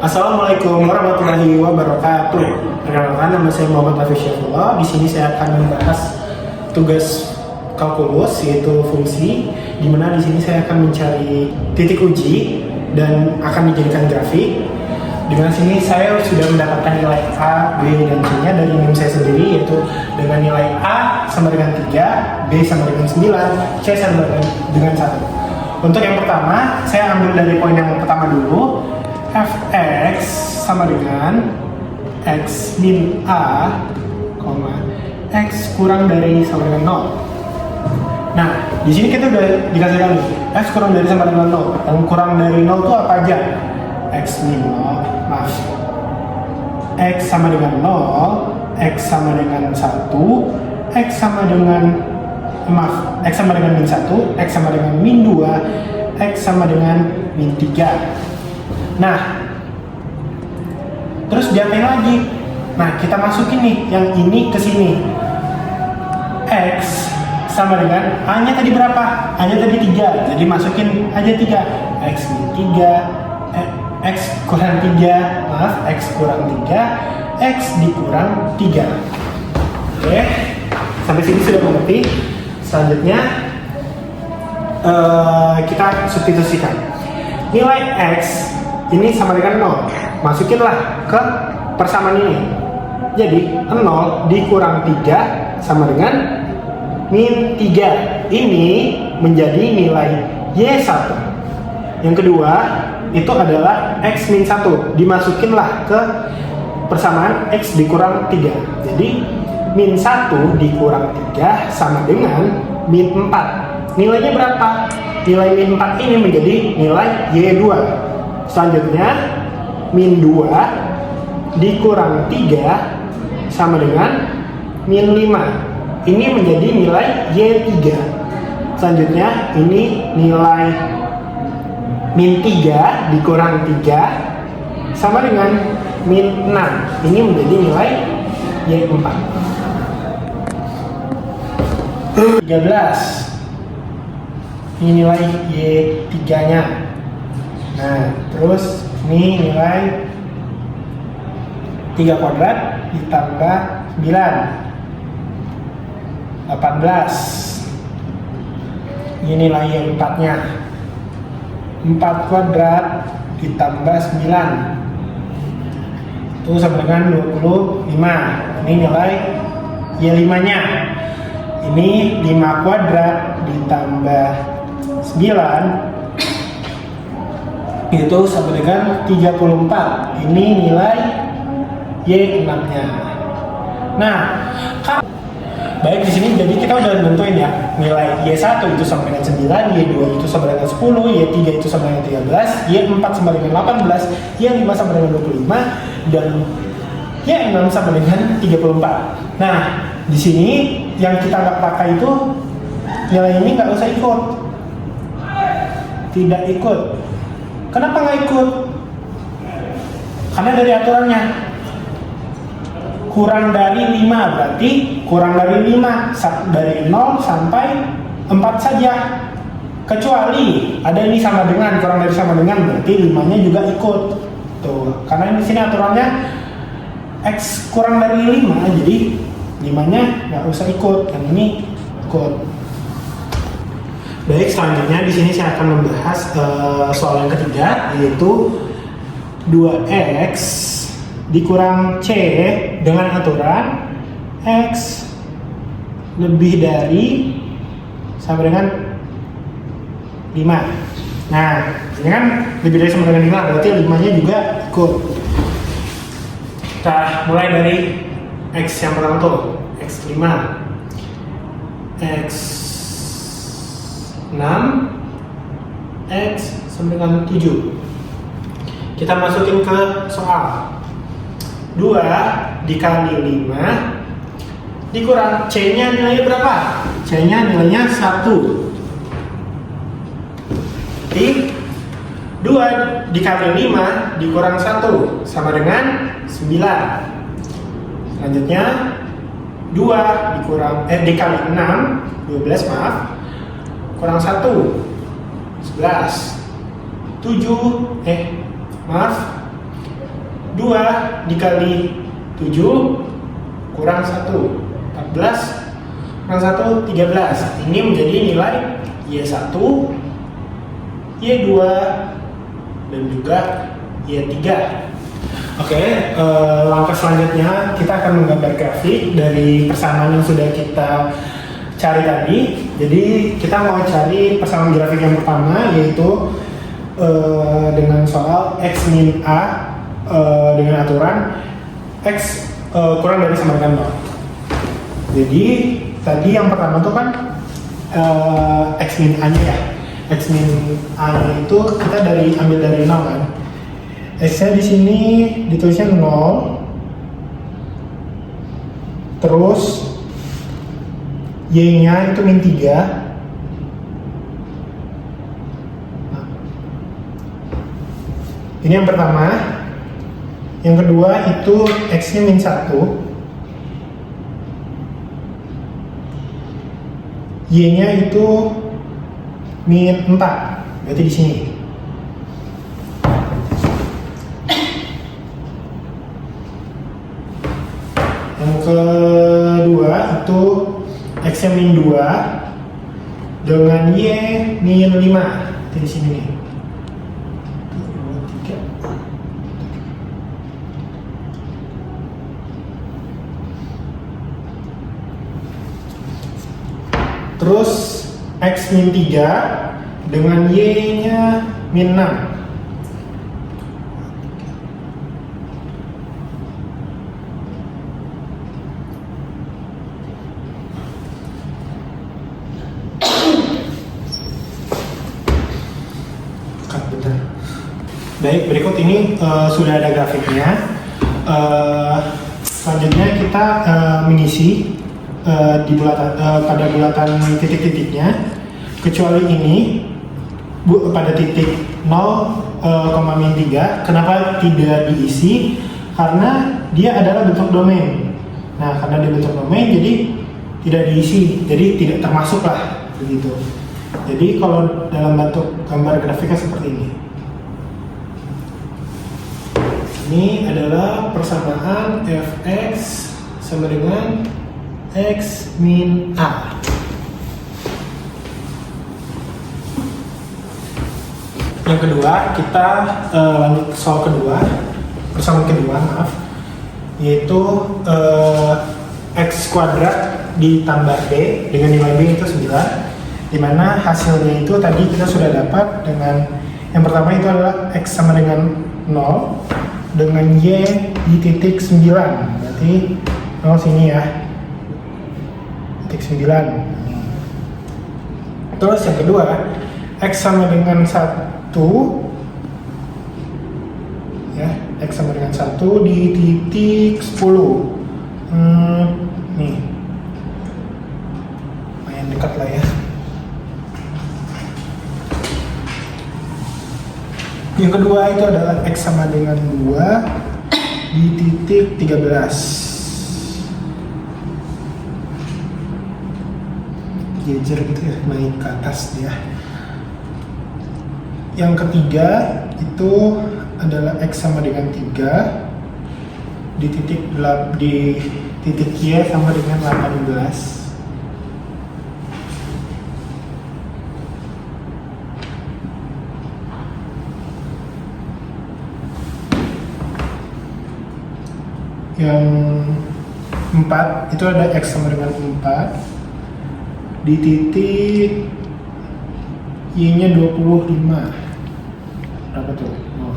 Assalamualaikum warahmatullahi wabarakatuh. Perkenalkan, nama saya Muhammad Hafiz Syafullah. Di sini saya akan membahas tugas kalkulus, yaitu fungsi, di mana di sini saya akan mencari titik uji dan akan dijadikan grafik. Di mana sini saya sudah mendapatkan nilai A, B, dan C-nya dari NIM saya sendiri, yaitu dengan nilai A sama dengan 3, B sama dengan 9, C sama dengan 1. Untuk yang pertama, saya ambil dari poin yang pertama dulu. Fx sama dengan X min A, X kurang dari sama dengan 0. Nah, di sini kita udah dikasih tahu X kurang dari sama dengan 0. Yang kurang dari 0 itu apa aja? X min 0, maaf. X sama dengan 0, X sama dengan 1, X sama dengan X sama dengan min 1, X sama dengan min 2, X sama dengan min 3. Nah, terus diapain lagi? Nah, kita masukin nih yang ini ke sini. X sama dengan A-nya tadi berapa? A-nya tadi 3, jadi masukin aja 3. X min 3, X kurang 3, maaf, X kurang 3, X dikurang 3. Oke, sampai sini sudah mengerti. Selanjutnya kita substitusikan. Nilai X ini sama dengan 0. Masukinlah ke persamaan ini. Jadi 0 dikurang 3 sama dengan min 3. Ini menjadi nilai Y1. Yang kedua itu adalah X min 1. Dimasukinlah ke persamaan X dikurang 3. Jadi min 1 dikurang 3 sama dengan min 4. Nilainya berapa? Nilai min 4 ini menjadi nilai Y2. Selanjutnya min 2 dikurang 3 sama dengan min 5. Ini menjadi nilai Y3. Selanjutnya ini nilai min 3 dikurang 3 sama dengan min 6. Ini menjadi nilai Y4. 13. Ini nilai Y3-nya. Nah, terus ini nilai 3 kuadrat ditambah 9, 18. Ini nilai Y4 nya 4 kuadrat ditambah 9 itu sama dengan 25. Ini nilai Y5 nya. Ini 5 kuadrat ditambah 9 itu sama dengan 34. Ini nilai Y6 nya. Nah, baik, di sini jadi kita udah nentuin ya, nilai Y1 itu sama dengan 9, Y2 itu sama dengan 10, Y3 itu sama dengan 13, Y4 sama dengan 18, Y5 sama dengan 25, dan Y6 sama dengan 34. Nah, di sini yang kita nggak pakai itu nilai ini nggak usah ikut. Tidak ikut. Kenapa nggak ikut? Karena dari aturannya kurang dari 5, berarti kurang dari 5 dari 0 sampai 4 saja. Kecuali ada ini sama dengan, kurang dari sama dengan, berarti 5-nya juga ikut. Tuh, karena di sini aturannya X kurang dari 5, jadi 5-nya nggak usah ikut, yang ini ikut. Baik, selanjutnya di sini saya akan membahas soal yang ketiga, yaitu 2X dikurang C dengan aturan X lebih dari sama dengan 5. Nah, ini kan lebih dari sama dengan 5, berarti 5-nya juga ikut. Kita mulai dari X yang pertama tuh, X5, X6, X sama dengan 7. Kita masukin ke soal. 2 dikali 5 dikurang C-nya nilainya berapa? C-nya nilainya 1. Jadi 2 dikali 5 dikurang 1 sama dengan 9. Selanjutnya 2 dikali 6, 12 maaf, kurang 1, 11. 7, maaf, 2 dikali 7 kurang 1, 14 kurang 1, 13. Ini menjadi nilai Y1, Y2, dan juga Y3. Oke, langkah selanjutnya kita akan menggambar grafik dari persamaan yang sudah kita cari tadi. Jadi kita mau cari persamaan grafik yang pertama, yaitu dengan soal X min A dengan aturan X kurang dari sama dengan 0. Jadi tadi yang pertama itu kan X min A nya ya. X min A nya itu kita ambil dari 0 kan. X nya di sini ditulisnya 0. Terus Y nya itu min 3. Ini yang pertama. Yang kedua itu X nya min 1, Y nya itu min 4, berarti di sini. Yang kedua itu X nya min 2 dengan Y min 5, berarti di sini nih. Terus X min 3 dengan Y nya min 6. Baik, berikut ini sudah ada grafiknya. Selanjutnya kita mengisi di bulatan, pada bulatan titik-titiknya, kecuali ini pada titik 0,-3. Kenapa tidak diisi? Karena dia adalah bentuk domain. Nah, karena dia bentuk domain, jadi tidak diisi, jadi tidak termasuk lah begitu. Jadi kalau dalam bentuk gambar grafiknya seperti ini. Ini adalah persamaan fx sama dengan X min A. Yang kedua, kita lanjut ke soal kedua, persamaan kedua, maaf, yaitu X kuadrat ditambah B dengan nilai B itu 9, dimana hasilnya itu tadi kita sudah dapat dengan yang pertama itu adalah X sama dengan 0 dengan Y di titik 9, berarti 0 sini ya, titik 9. Terus yang kedua, X sama dengan 1 ya, X sama dengan 1 di titik 10. Nih lumayan dekat lah ya. Yang kedua itu adalah X sama dengan 2 di titik 13. Gejer gitu ya, naik ke atas dia. Yang ketiga itu adalah X sama dengan 3 di titik Y sama dengan 18. Yang 4 itu ada X sama dengan 4 di titik Y nya 25. Berapa tuh? Oh,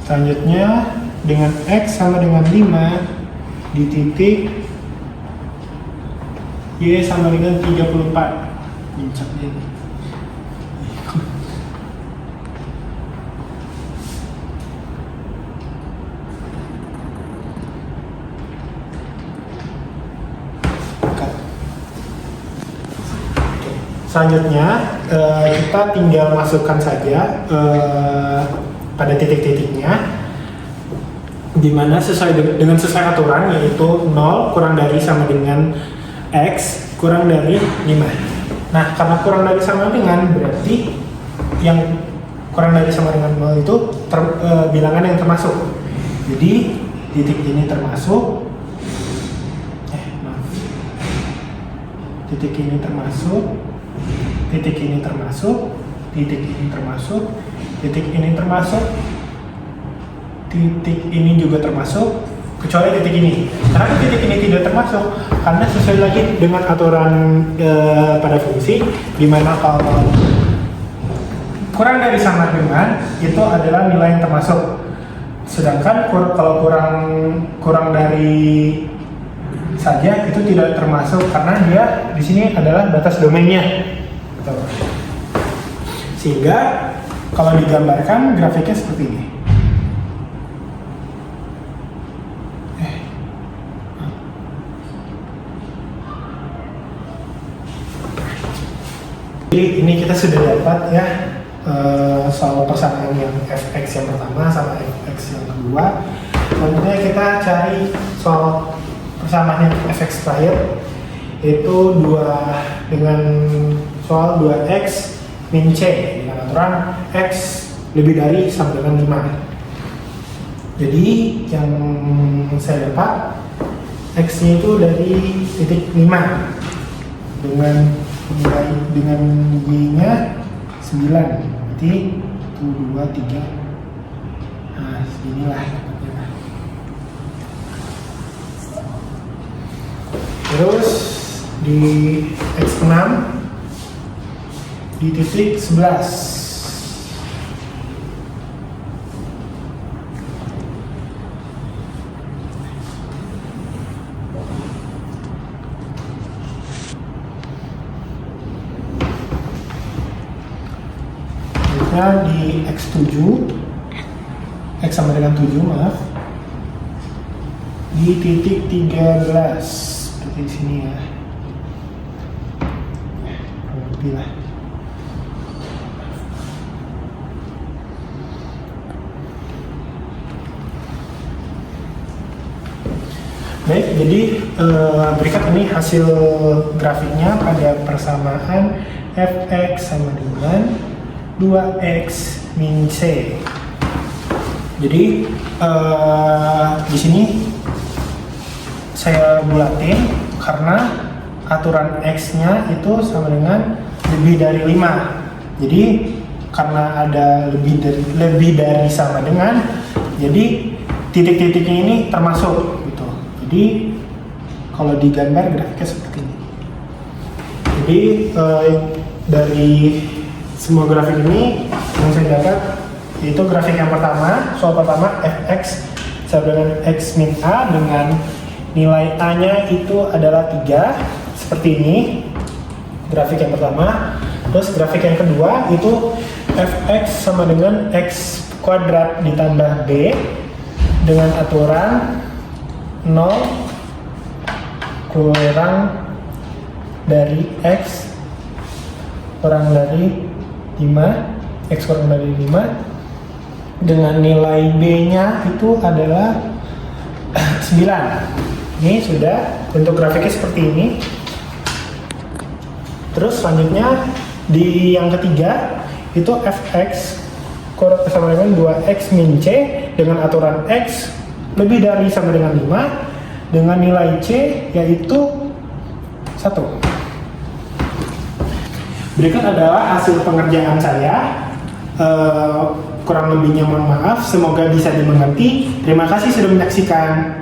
selanjutnya dengan X sama dengan 5 di titik Y sama dengan 34. Puncaknya ini. Selanjutnya kita tinggal masukkan saja pada titik-titiknya, dimana sesuai dengan sesuai aturan, yaitu 0 kurang dari sama dengan X kurang dari 5. Nah, karena kurang dari sama dengan, berarti yang kurang dari sama dengan 0 itu bilangan yang termasuk. Jadi titik ini termasuk, titik ini termasuk, titik ini termasuk, titik ini termasuk, titik ini termasuk, titik ini juga termasuk, kecuali titik ini. Kenapa titik ini tidak termasuk? Karena sesuai lagi dengan aturan pada fungsi, di mana kalau kurang dari sama dengan itu adalah nilai yang termasuk. Sedangkan kalau kurang dari saja itu tidak termasuk karena dia di sini adalah batas domainnya. Sehingga kalau digambarkan grafiknya seperti ini. Jadi ini kita sudah dapat ya soal persamaan yang fx yang pertama sama fx yang kedua. Selanjutnya kita cari soal persamaan yang fx terakhir, itu dengan soal 2x min c dengan aturan x lebih dari sama dengan 5. Jadi yang saya dapat x-nya itu dari titik 5 dengan y-nya 9, berarti 1, 2, 3, nah seginilah. Terus di x6 di titik 11. Di X7, X sama dengan 7 maaf, di titik 13 seperti sini ya, lebih lah. Baik, jadi berikut ini hasil grafiknya pada persamaan fx sama dengan 2x min c. Jadi di sini saya bulatin karena aturan x-nya itu sama dengan lebih dari 5. Jadi karena ada lebih dari sama dengan, jadi titik-titiknya ini termasuk gitu. Jadi kalau digambar grafiknya seperti ini. Jadi dari semua grafik ini yang saya dapat yaitu grafik yang pertama, soal pertama fx sama dengan x min a dengan nilai a-nya itu adalah 3 seperti ini, grafik yang pertama. Terus grafik yang kedua itu fx sama dengan x kuadrat ditambah b dengan aturan 0 kurang dari x kurang dari 5, x kurang dari 5 dengan nilai b-nya itu adalah 9. Ini sudah bentuk grafiknya seperti ini. Terus selanjutnya di yang ketiga itu fx sama dengan 2x min c dengan aturan x lebih dari sama dengan 5 dengan nilai c yaitu 1. Berikut adalah hasil pengerjaan saya. Kurang lebihnya mohon maaf, semoga bisa dimengerti. Terima kasih sudah menyaksikan.